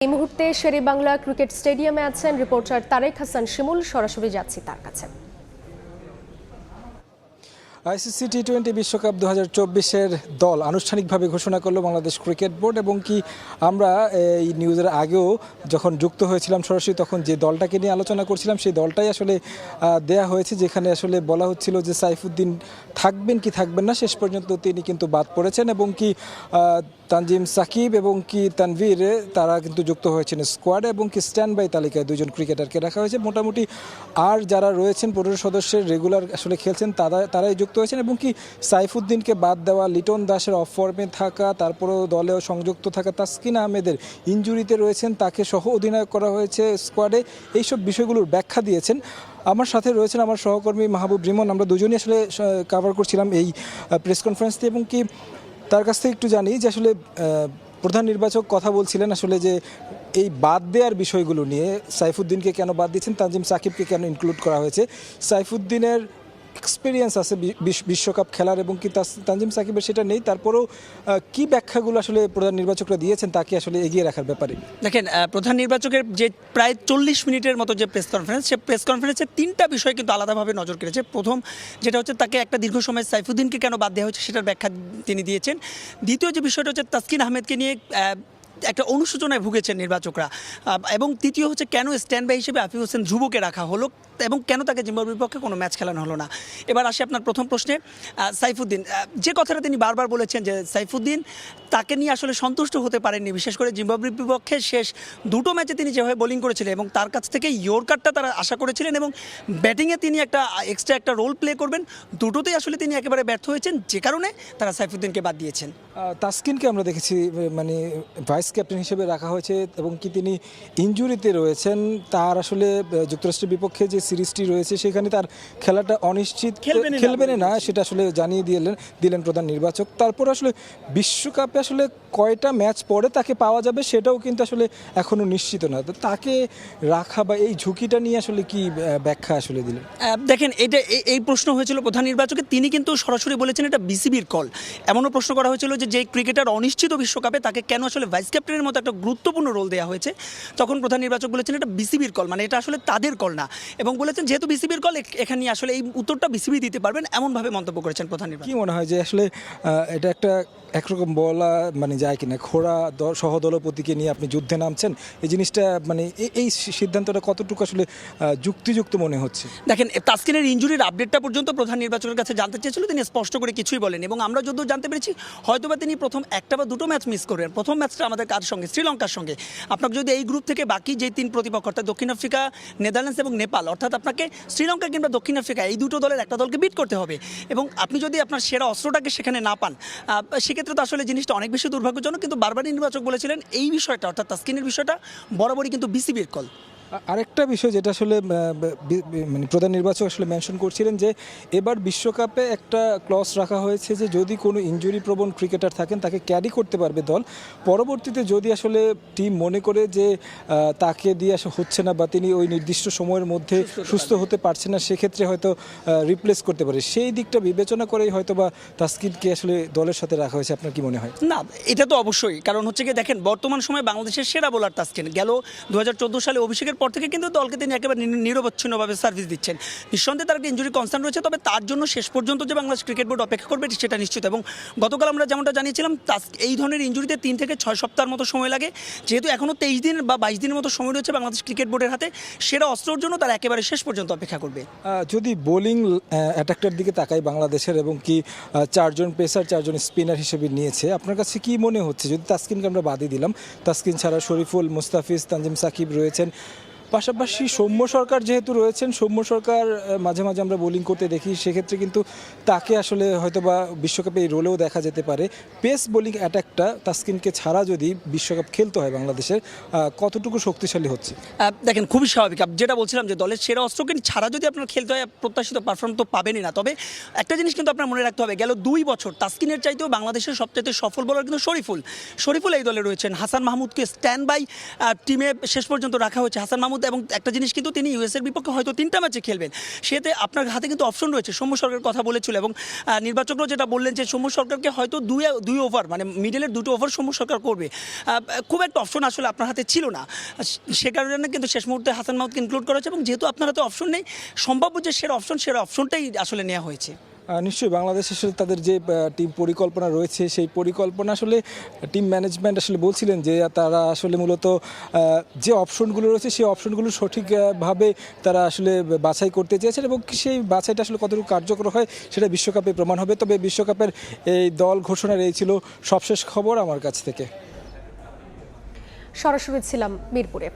এই মুহূর্তে শেরেবাংলা ক্রিকেট স্টেডিয়ামে আছেন রিপোর্টার তারেক হাসান শিমুল। সরাসরি যাচ্ছি তার কাছে। আইসিসি টি-20 বিশ্বকাপ 2024-এর দল আনুষ্ঠানিকভাবে ঘোষণা করলো বাংলাদেশ ক্রিকেট বোর্ড, এবং কি আমরা এই নিউজের আগেও যখন যুক্ত হয়েছিলাম সরাসরি, তখন যে দলটাকে নিয়ে আলোচনা করছিলাম সেই দলটাই আসলে দেয়া হয়েছে, যেখানে আসলে বলা হচ্ছিল যে সাইফুদ্দিন থাকবেন কি থাকবেন না। শেষ পর্যন্ত তিনি কিন্তু বাদ পড়েছেন, এবং কি তানজিম সাকিব এবং কি তানভীর তারা কিন্তু যুক্ত হয়েছেন স্কোয়াডে, এবং কি স্ট্যান্ড বাই তালিকায় দুজন ক্রিকেটারকে রাখা হয়েছে। মোটামুটি আর যারা রয়েছেন 15 সদস্যের রেগুলার আসলে খেলছেন তারাই যুক্ত হয়েছেন, এবং কি সাইফুদ্দিনকে বাদ দেওয়া, লিটন দাসের অফ ফর্মে থাকা, তারপরেও দলেও সংযুক্ত থাকা তাসকিন আহমেদের ইনজুরিতে রয়েছেন, তাকে সহ অধিনায়ক করা হয়েছে স্কোয়াডে। এইসব বিষয়গুলোর ব্যাখ্যা দিয়েছেন। আমার সাথে রয়েছেন আমার সহকর্মী মাহবুব রিমন। আমরা দুজনই আসলে কভার করছিলাম এই প্রেস কনফারেন্সটি, এবং কি তার কাছ থেকে একটু জানি যে আসলে প্রধান নির্বাচক কথা বলছিলেন আসলে যে এই বাদ দেওয়ার বিষয়গুলো নিয়ে, সাইফুদ্দিনকে কেন বাদ দিচ্ছেন, তানজিম সাকিবকে কেন ইনক্লুড করা হয়েছে। সাইফুদ্দিনের এক্সপিরিয়েন্স আছে বিশ্বকাপ খেলার, এবং কি তানজিম সাকিবের সেটা নেই। তারপরেও কি ব্যাখ্যাগুলো আসলে প্রধান নির্বাচকরা দিয়েছেন তাকে আসলে এগিয়ে রাখার ব্যাপারে? দেখেন, প্রধান নির্বাচকের যে প্রায় 40 মিনিটের মতো যে প্রেস কনফারেন্স, সে প্রেস কনফারেন্সে 3টা বিষয় কিন্তু আলাদাভাবে নজর কেড়েছে। প্রথম যেটা হচ্ছে, তাকে একটা দীর্ঘ সময় সাইফুদ্দিনকে কেন বাদ দেওয়া হয়েছে সেটার ব্যাখ্যা তিনি দিয়েছেন। দ্বিতীয় যে বিষয়টা হচ্ছে, তাসকিন আহমেদকে নিয়ে একটা অনুশোচনায় ভুগেছেন নির্বাচকরা, এবং তৃতীয় হচ্ছে কেন স্ট্যান্ড বাই হিসেবে আফিফ হোসেন ধ্রুবকে রাখা হলো, এবং কেন তাকে জিম্বাবুয়ের বিপক্ষে কোনো ম্যাচ খেলানো হলো না। এবার আসি আপনার প্রথম প্রশ্নে। সাইফুদ্দিন, যে কথাটা তিনি বারবার বলেছেন যে সাইফুদ্দিন তাকে নিয়ে আসলে সন্তুষ্ট হতে পারেননি, বিশেষ করে জিম্বাবুয়ের বিপক্ষে শেষ দুটো ম্যাচে তিনি যেভাবে বোলিং করেছিলেন এবং তার কাছ থেকে ইয়র্কারটা তারা আশা করেছিলেন, এবং ব্যাটিংয়ে তিনি এক্সট্রা একটা রোল প্লে করবেন, দুটোতেই আসলে তিনি একেবারে ব্যর্থ হয়েছেন, যে কারণে তারা সাইফুদ্দিনকে বাদ দিয়েছেন। তাসকিনকে আমরা দেখেছি মানে ভাইস ক্যাপ্টেন হিসেবে রাখা হয়েছে, এবং কি তিনি ইনজুরিতে রয়েছেন। তার আসলে যুক্তরাষ্ট্রের বিপক্ষে যে সিরিজটি রয়েছে সেখানে তার খেলাটা অনিশ্চিত, খেলবেন না সেটা আসলে জানিয়ে দিলেন প্রধান নির্বাচক। তারপর আসলে বিশ্বকাপে আসলে কয়টা ম্যাচ পরে তাকে পাওয়া যাবে সেটাও কিন্তু আসলে এখনও নিশ্চিত না। তো তাকে রাখা বা এই ঝুঁকিটা নিয়ে আসলে কি ব্যাখ্যা আসলে দিলেন? দেখেন, এই প্রশ্ন হয়েছিল প্রধান নির্বাচকে, তিনি কিন্তু সরাসরি বলেছেন এটা বিসিবির কল। এমনও প্রশ্ন করা হয়েছিল যে ক্রিকেটার অনিশ্চিত বিশ্বকাপে তাকে কেন আসলে ভাইস ক্যাপ্টেনের মতো একটা গুরুত্বপূর্ণ রোল দেওয়া হয়েছে। তখন প্রধান নির্বাচক বলেছেন এটা বিসিবির কল, মানে এটা আসলে তাদের কল না, এবং বলেছেন যেহেতু বিসিবির কল, এখানে আসলে এই উত্তরটা বিসিবি দিতে পারবেন, এমনভাবে মন্তব্য করেছেন প্রধান নির্বাচক। কি মনে হয় যে আসলে এটা একটা একরকম বলা মানে যায় কিনা, খোড়া সহদলপতিকে নিয়ে আপনি যুদ্ধে নামছেন, এই জিনিসটা মানে এই সিদ্ধান্তটা কতটুকু আসলে যুক্তিযুক্ত মনে হচ্ছে? দেখেন, তাসকিনের ইনজুরির আপডেটটা পর্যন্ত প্রধান নির্বাচকের কাছে জানতে চেয়েছিল, তিনি স্পষ্ট করে কিছুই বলেন, এবং আমরা যদিও জানতে পেরেছি হয়তোবা তিনি প্রথম একটা বা দুটো ম্যাচ মিস করবেন। প্রথম ম্যাচটা আমাদের কার সঙ্গে? শ্রীলঙ্কার সঙ্গে। আপনাকে যদি এই গ্রুপ থেকে বাকি যে 3 প্রতিপক্ষ অর্থাৎ দক্ষিণ আফ্রিকা, নেদারল্যান্ডস এবং নেপাল, অর্থাৎ আপনাকে শ্রীলঙ্কা কিংবা দক্ষিণ আফ্রিকা এই দুটো দলের একটা দলকে বিট করতে হবে, এবং আপনি যদি আপনার সেরা অস্ত্রটাকে সেখানে না পান, সেক্ষেত্রে তো আসলে জিনিসটা অনেক বেশি দুর্ভাগ্যজনক। কিন্তু বারবারই নির্বাচক বলেছিলেন এই বিষয়টা, অর্থাৎ তাসকিনের বিষয়টা বরাবরই কিন্তু বিসিবির কল। আরেকটা বিষয় যেটা আসলে মানে প্রধান নির্বাচক আসলে মেনশন করছিলেন যে এবার বিশ্বকাপে একটা ক্লজ রাখা হয়েছে যে যদি কোনো ইনজুরি প্রবণ ক্রিকেটার থাকেন তাকে ক্যারি করতে পারবে দল, পরবর্তীতে যদি আসলে টিম মনে করে যে তাকে দিয়ে হচ্ছে না বা তিনি ওই নির্দিষ্ট সময়ের মধ্যে সুস্থ হতে পারছেন না, সেক্ষেত্রে হয়তো রিপ্লেস করতে পারে। সেই দিকটা বিবেচনা করেই হয়তো বা তাসকিনকে আসলে দলের সাথে রাখা হয়েছে। আপনার কি মনে হয়? না, এটা তো অবশ্যই, কারণ হচ্ছে কি, দেখেন বর্তমান সময়ে বাংলাদেশের সেরা বোলার তাসকিন, গেল 2014 সালে অভিষেকের পর থেকে কিন্তু দলকে তিনি একেবারে নিরবচ্ছিন্নভাবে সার্ভিস দিচ্ছেন। নিঃসন্দেহে তার একটা ইনজুরি কনসার্ন রয়েছে, তবে তার জন্য শেষ পর্যন্ত যে বাংলাদেশ ক্রিকেট বোর্ড অপেক্ষা করবে সেটা নিশ্চিত। এবং গতকাল আমরা যেমনটা জানিয়েছিলাম, এই ধরনের ইনজুরিতে 3 থেকে 6 সপ্তাহের মতো সময় লাগে, যেহেতু এখনও 23 দিন বা 22 দিনের মতো সময় রয়েছে বাংলাদেশ ক্রিকেট বোর্ডের হাতে, সেরা অস্ত্রের জন্য তারা একেবারে শেষ পর্যন্ত অপেক্ষা করবে। যদি বোলিং অ্যাটাকটার দিকে তাকাই বাংলাদেশের, এবং কি 4 জন পেসার 4 জন স্পিনার হিসেবে নিয়েছে, আপনার কাছে কি মনে হচ্ছে যদি তাসকিনকে আমরা বাদই দিলাম, তাসকিন ছাড়া শরীফুল, মুস্তাফিজ, তানজিম সাকিব রয়েছেন, পাশাপাশি সৌম্য সরকার যেহেতু রয়েছেন, সৌম্য সরকার মাঝে মাঝে আমরা বোলিং করতে দেখি, সেক্ষেত্রে কিন্তু তাকে আসলে হয়তো বা বিশ্বকাপে এই রোলেও দেখা যেতে পারে। পেস বোলিং অ্যাটাকটা তাসকিনকে ছাড়া যদি বিশ্বকাপ খেলতে হয় বাংলাদেশের, কতটুকু শক্তিশালী হচ্ছে? দেখেন, খুবই স্বাভাবিক, যেটা বলছিলাম যে দলের সেরা অস্ত্রকে ছাড়া যদি আপনার খেলতে হয়, প্রত্যাশিত পারফর্ম তো পাবেনই না। তবে একটা জিনিস কিন্তু আপনার মনে রাখতে হবে, গেল 2 বছর তাসকিনের চাইতেও বাংলাদেশের সবচেয়ে সফল বোলার কিন্তু শরীফুল এই দলে রয়েছেন। হাসান মাহমুদকে স্ট্যান্ড বাই টিমে শেষ পর্যন্ত রাখা হয়েছে। হাসান মাহমুদ এবং একটা জিনিস কিন্তু তিনি ইউএসের বিপক্ষে হয়তো 3টা ম্যাচে খেলবেন, সেতে আপনার হাতে কিন্তু অপশন রয়েছে। সৌম্য সরকারের কথা বলেছিল এবং নির্বাচকরাও যেটা বললেন যে সৌম্য সরকারকে হয়তো দুই ওভার মানে মিডলের 2টো ওভার সৌম্য সরকার করবে। খুব একটা অপশন আসলে আপনার হাতে ছিল না, সে কারণে কিন্তু শেষ মুহূর্তে হাসান মাহমুদকে ইনক্লুড করা হয়েছে এবং যেহেতু আপনার হাতে অপশন নেই, সম্ভাব্য যে সেরা অপশনটাই আসলে নেওয়া হয়েছে। নিশ্চয়ই বাংলাদেশ আসলে তাদের যে টিম পরিকল্পনা রয়েছে সেই পরিকল্পনা আসলে টিম ম্যানেজমেন্ট আসলে বলছিলেন যে তারা আসলে মূলত যে অপশনগুলো রয়েছে সেই অপশনগুলো সঠিকভাবে তারা আসলে বাছাই করতে চেয়েছেন এবং সেই বাছাইটা আসলে কতটুকু কার্যকর হয় সেটা বিশ্বকাপে প্রমাণ হবে। তবে বিশ্বকাপের এই দল ঘোষণার এই ছিল সবশেষ খবর আমার কাছ থেকে। সরাসরি ছিলাম মিরপুরে।